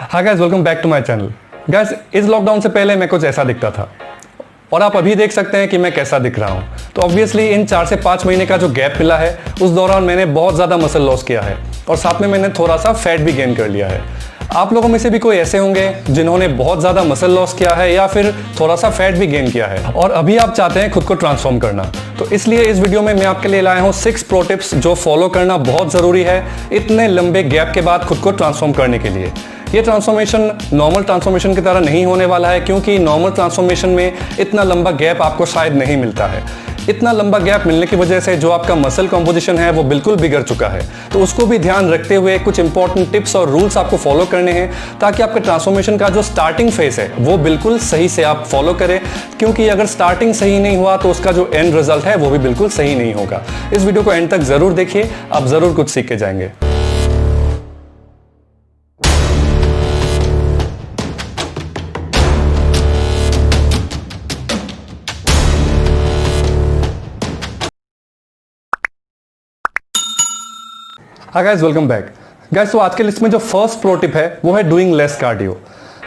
हाँ guys, welcome back to my channel. Guys, इस lockdown से पहले मैं कुछ ऐसा दिखता था और आप अभी देख सकते हैं कि मैं कैसा दिख रहा हूँ। तो ऑब्वियसली इन 4 से 5 महीने का जो गैप मिला है उस दौरान मैंने बहुत ज़्यादा मसल लॉस किया है और साथ में मैंने थोड़ा सा फैट भी गेन कर लिया है। आप लोगों में से भी कोई ऐसे होंगे जिन्होंने बहुत ज़्यादा मसल लॉस किया है या फिर थोड़ा सा फैट भी गेन किया है और अभी आप चाहते हैं खुद को ट्रांसफॉर्म करना। तो इसलिए इस वीडियो में मैं आपके लिए लाया हूँ 6 प्रो टिप्स जो फॉलो करना बहुत ज़रूरी है इतने लंबे गैप के बाद खुद को ट्रांसफॉर्म करने के लिए। ये ट्रांसफॉर्मेशन नॉर्मल ट्रांसफॉर्मेशन की तरह नहीं होने वाला है क्योंकि नॉर्मल ट्रांसफॉर्मेशन में इतना लंबा गैप आपको शायद नहीं मिलता है। इतना लंबा गैप मिलने की वजह से जो आपका मसल कॉम्पोजिशन है वो बिल्कुल बिगड़ चुका है। तो उसको भी ध्यान रखते हुए कुछ इंपॉर्टेंट टिप्स और रूल्स आपको फॉलो करने हैं ताकि आपके ट्रांसफॉर्मेशन का जो स्टार्टिंग फेस है वो बिल्कुल सही से आप फॉलो करें, क्योंकि अगर स्टार्टिंग सही नहीं हुआ तो उसका जो एंड रिजल्ट है वो भी बिल्कुल सही नहीं होगा। इस वीडियो को एंड तक जरूर देखिए, आप जरूर कुछ सीख के जाएंगे। हाँ गाइस, वेलकम बैक। गाइस, तो आज के लिस्ट में जो फर्स्ट प्रो टिप है वो है डूइंग लेस कार्डियो।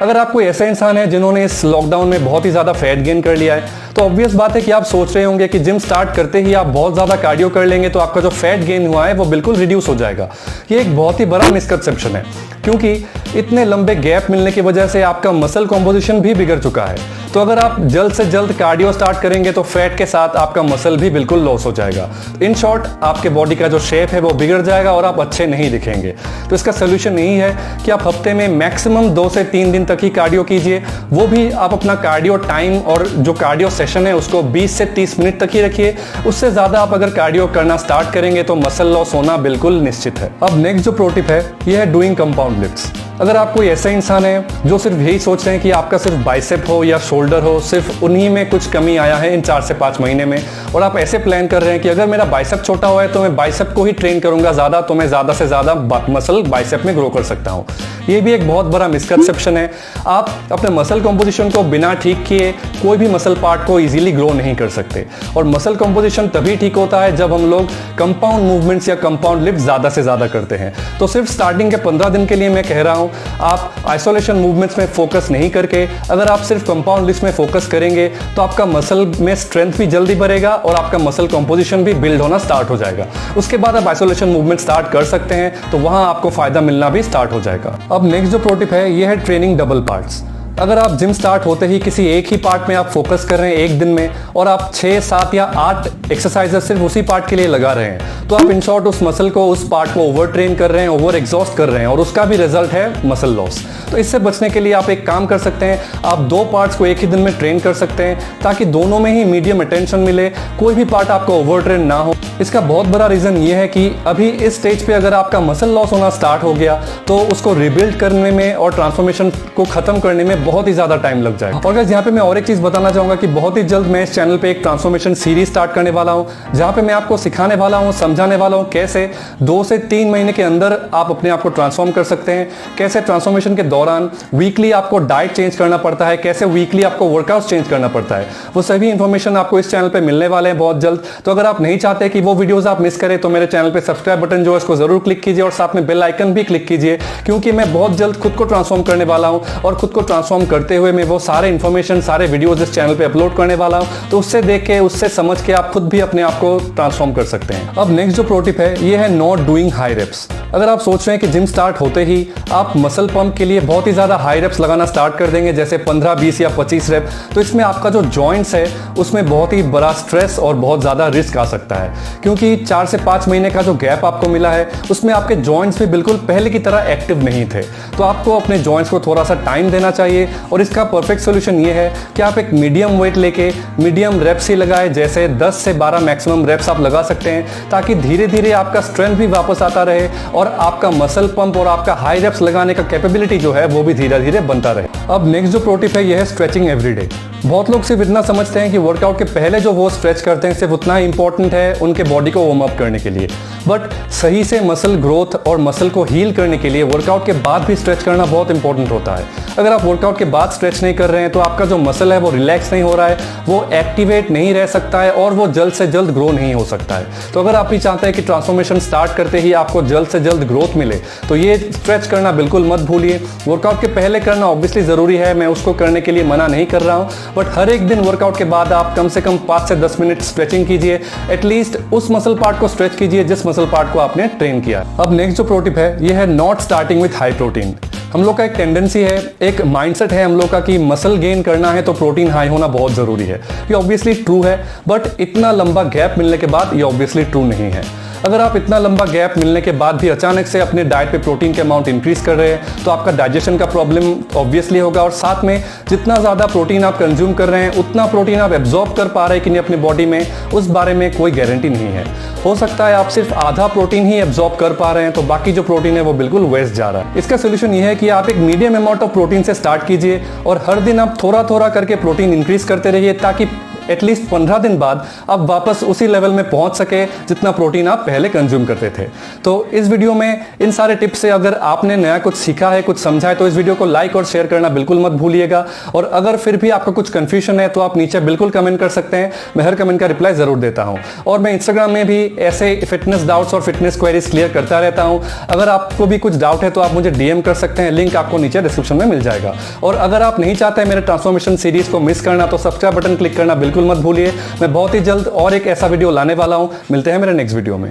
अगर आप कोई ऐसा इंसान है जिन्होंने इस लॉकडाउन में बहुत ही ज़्यादा फैट गेन कर लिया है तो ऑब्वियस बात है कि आप सोच रहे होंगे कि जिम स्टार्ट करते ही आप बहुत ज़्यादा कार्डियो कर लेंगे तो आपका जो फैट गेन हुआ है वो बिल्कुल रिड्यूस हो जाएगा। ये एक बहुत ही बड़ा मिसकंसेप्शन है क्योंकि इतने लंबे गैप मिलने की वजह से आपका मसल कॉम्पोजिशन भी बिगड़ चुका है। तो अगर आप जल्द से जल्द कार्डियो स्टार्ट करेंगे तो फैट के साथ आपका मसल भी बिल्कुल लॉस हो जाएगा। इन शॉर्ट, आपके बॉडी का जो शेप है वो बिगड़ जाएगा और आप अच्छे नहीं दिखेंगे। तो इसका सोल्यूशन यही है कि आप हफ्ते में मैक्सिमम 2 से 3 दिन तक ही कार्डियो कीजिए। वो भी आप अपना कार्डियो टाइम और जो कार्डियो सेशन है उसको 20 से 30 मिनट तक ही रखिए। उससे ज़्यादा आप अगर कार्डियो करना स्टार्ट करेंगे तो मसल लॉस होना बिल्कुल निश्चित है। अब नेक्स्ट जो प्रो टिप है ये है डूइंग कंपाउंड लिफ्ट्स। अगर आप कोई ऐसा इंसान है जो सिर्फ यही सोच रहे हैं कि आपका सिर्फ बाइसेप हो या शोल्डर हो, सिर्फ उन्हीं में कुछ कमी आया है इन 4 से 5 महीने में, और आप ऐसे प्लान कर रहे हैं कि अगर मेरा बाइसेप छोटा हुआ है तो मैं बाइसेप को ही ट्रेन करूंगा ज़्यादा, तो मैं ज़्यादा से ज़्यादा मसल बाइसेप में ग्रो कर सकता हूँ। ये भी एक बहुत बड़ा मिसकंसेप्शन है। आप अपने मसल कॉम्पोजिशन को बिना ठीक किए कोई भी मसल पार्ट को ईजिली ग्रो नहीं कर सकते, और मसल कॉम्पोजिशन तभी ठीक होता है जब हम लोग कंपाउंड मूवमेंट्स या कंपाउंड लिफ्ट ज़्यादा से ज़्यादा करते हैं। तो सिर्फ स्टार्टिंग के 15 दिन के लिए मैं कह रहा हूँ आप आइसोलेशन मूवमेंट्स में फोकस नहीं करके अगर आप सिर्फ कंपाउंड लिफ्ट में फोकस करेंगे तो आपका मसल में स्ट्रेंथ भी जल्दी बढ़ेगा और आपका मसल कॉम्पोजिशन भी बिल्ड होना स्टार्ट हो जाएगा। उसके बाद आप आइसोलेशन मूवमेंट स्टार्ट कर सकते हैं तो वहां आपको फायदा मिलना भी स्टार्ट हो जाएगा। अब नेक्स्ट जो प्रो टिप है ये है ट्रेनिंग डबल पार्ट्स। अगर आप जिम स्टार्ट होते ही किसी एक ही पार्ट में आप फोकस कर रहे हैं एक दिन में और आप 6, 7 या 8 एक्सरसाइजेस सिर्फ उसी पार्ट के लिए लगा रहे हैं तो आप इन शॉर्ट उस मसल को, उस पार्ट को ओवर ट्रेन कर रहे हैं, ओवर एग्जॉस्ट कर रहे हैं और उसका भी रिजल्ट है मसल लॉस। तो इससे बचने के लिए आप एक काम कर सकते हैं, आप 2 पार्ट्स को एक ही दिन में ट्रेन कर सकते हैं ताकि दोनों में ही मीडियम अटेंशन मिले, कोई भी पार्ट आपका ओवर ट्रेन ना हो। इसका बहुत बड़ा रीजन ये है कि अभी इस स्टेज पे अगर आपका मसल लॉस होना स्टार्ट हो गया तो उसको रिबिल्ड करने में और ट्रांसफॉर्मेशन को खत्म करने में बहुत ही ज्यादा टाइम लग जाएगा। और यहाँ पे मैं और एक चीज बताना चाहूंगा कि बहुत ही जल्द मैं इस चैनल पे एक ट्रांसफॉर्मेशन सीरीज स्टार्ट करने वाला हूं जहां पे मैं आपको सिखाने वाला हूं, समझाने वाला हूं कैसे 2 से 3 महीने के अंदर आप अपने आप को ट्रांसफॉर्म कर सकते हैं, कैसे ट्रांसफॉर्मेशन के दौरान वीकली आपको डाइट चेंज करना पड़ता है, कैसे वीकली आपको वर्कआउट चेंज करना पड़ता है। वो सभी इंफॉर्मेशन आपको इस चैनल पे मिलने वाले हैं बहुत जल्द। तो अगर आप नहीं चाहते कि वो वीडियोस आप मिस करें तो मेरे चैनल पे सब्सक्राइब बटन जो है इसको जरूर क्लिक कीजिए और साथ में बेल आइकन भी क्लिक कीजिए, क्योंकि मैं बहुत जल्द खुद को ट्रांसफॉर्म करने वाला हूं और खुद को ट्रांसफॉर्म करते हुए मैं वो सारे इंफॉर्मेशन, सारे वीडियोस इस चैनल पे अपलोड करने वाला हूं। तो उससे देख के, उससे समझ के आप खुद भी अपने आप को ट्रांसफॉर्म कर सकते हैं। अब नेक्स्ट जो प्रो टिप है ये है नॉट डूइंग हाई रेप्स। अगर आप सोच रहे हैं कि जिम स्टार्ट होते ही आप मसल पंप के लिए बहुत ही ज्यादा हाई रेप्स लगाना स्टार्ट कर देंगे, जैसे 15, 20 या 25 रेप, तो इसमें आपका जो जॉइंट्स है उसमें बहुत ही बड़ा स्ट्रेस और बहुत ज्यादा रिस्क आ सकता है, क्योंकि 4 से 5 महीने का जो गैप आपको मिला है उसमें आपके जॉइंट्स भी बिल्कुल पहले की तरह एक्टिव नहीं थे। तो आपको अपने जॉइंट्स को थोड़ा सा टाइम देना चाहिए और इसका परफेक्ट सोल्यूशन ये है कि आप एक मीडियम वेट लेके मीडियम रेप्स ही लगाए, जैसे 10 से 12 मैक्सिमम रेप्स आप लगा सकते हैं ताकि धीरे धीरे आपका स्ट्रेंथ भी वापस आता रहे और आपका मसल पंप और आपका हाई रेप्स लगाने का कैपेबिलिटी जो है वो भी धीरे धीरे बनता रहे। अब नेक्स्ट जो प्रो टिप है ये है स्ट्रेचिंग एवरीडे। बहुत लोग सिर्फ इतना समझते हैं कि वर्कआउट के पहले जो वो स्ट्रेच करते हैं सिर्फ उतना ही इंपॉर्टेंट है उनके बॉडी को वार्म अप करने के लिए, बट सही से मसल ग्रोथ और मसल को हील करने के लिए वर्कआउट के बाद भी स्ट्रेच करना बहुत इंपॉर्टेंट होता है। अगर आप वर्कआउट वर्कआउट के बाद स्ट्रेच नहीं कर रहे हैं तो आपका जो मसल है वो रिलैक्स नहीं हो रहा है, वो एक्टिवेट नहीं रह सकता है और वो जल्द से जल्द ग्रो नहीं हो सकता है। तो अगर आप भी चाहते हैं कि ट्रांसफॉर्मेशन स्टार्ट करते ही आपको जल्द से जल्द ग्रोथ मिले तो ये स्ट्रेच करना बिल्कुल मत भूलिए। वर्कआउट के पहले करना ऑब्वियसली ज़रूरी है, मैं उसको करने के लिए मना नहीं कर रहा हूँ, बट हर एक दिन वर्कआउट के बाद आप कम से कम 5 से 10 मिनट स्ट्रेचिंग कीजिए। एटलीस्ट उस मसल पार्ट को स्ट्रेच कीजिए जिस मसल पार्ट को आपने ट्रेन किया। अब नेक्स्ट जो प्रो टिप है ये है not starting with high protein. हम लोग का एक टेंडेंसी है, एक माइंडसेट है हम लोग का कि मसल गेन करना है तो प्रोटीन हाई होना बहुत ज़रूरी है। ये ऑब्वियसली ट्रू है, बट इतना लंबा गैप मिलने के बाद ये ऑब्वियसली ट्रू नहीं है। अगर आप इतना लंबा गैप मिलने के बाद भी अचानक से अपने डाइट पे प्रोटीन के अमाउंट इंक्रीज कर रहे हैं तो आपका डाइजेशन का प्रॉब्लम ऑब्वियसली होगा, और साथ में जितना ज़्यादा प्रोटीन आप कंज्यूम कर रहे हैं उतना प्रोटीन आप एब्जॉर्ब कर पा रहे हैं कि नहीं अपने बॉडी में, उस बारे में कोई गारंटी नहीं है। हो सकता है आप सिर्फ आधा प्रोटीन ही एब्जॉर्ब कर पा रहे हैं तो बाकी जो प्रोटीन है वो बिल्कुल वेस्ट जा रहा है। इसका सोल्यूशन ये है कि आप एक मीडियम अमाउंट ऑफ प्रोटीन से स्टार्ट कीजिए और हर दिन आप थोड़ा थोड़ा करके प्रोटीन इंक्रीज करते रहिए ताकि एटलीस्ट 15 दिन बाद आप वापस उसी लेवल में पहुंच सके जितना प्रोटीन आप पहले कंज्यूम करते थे। तो इस वीडियो में इन सारे टिप्स से अगर आपने नया कुछ सीखा है, कुछ समझा है, तो इस वीडियो को लाइक और शेयर करना बिल्कुल मत भूलिएगा। और अगर फिर भी आपका कुछ कंफ्यूजन है तो आप नीचे बिल्कुल कमेंट कर सकते हैं, मैं हर कमेंट का रिप्लाई जरूर देता हूं। और मैं इंस्टाग्राम में भी ऐसे फिटनेस डाउट्स और फिटनेस क्वेरीज क्लियर करता रहता हूं। अगर आपको भी कुछ डाउट है तो आप मुझे डीएम कर सकते हैं, लिंक आपको नीचे डिस्क्रिप्शन में मिल जाएगा। और अगर आप नहीं चाहते मेरे ट्रांसफॉर्मेशन सीरीज को मिस करना तो सब्सक्राइब बटन क्लिक करना बिल्कुल मत भूलिए। मैं बहुत ही जल्द और एक ऐसा वीडियो लाने वाला हूं। मिलते हैं मेरे नेक्स्ट वीडियो में।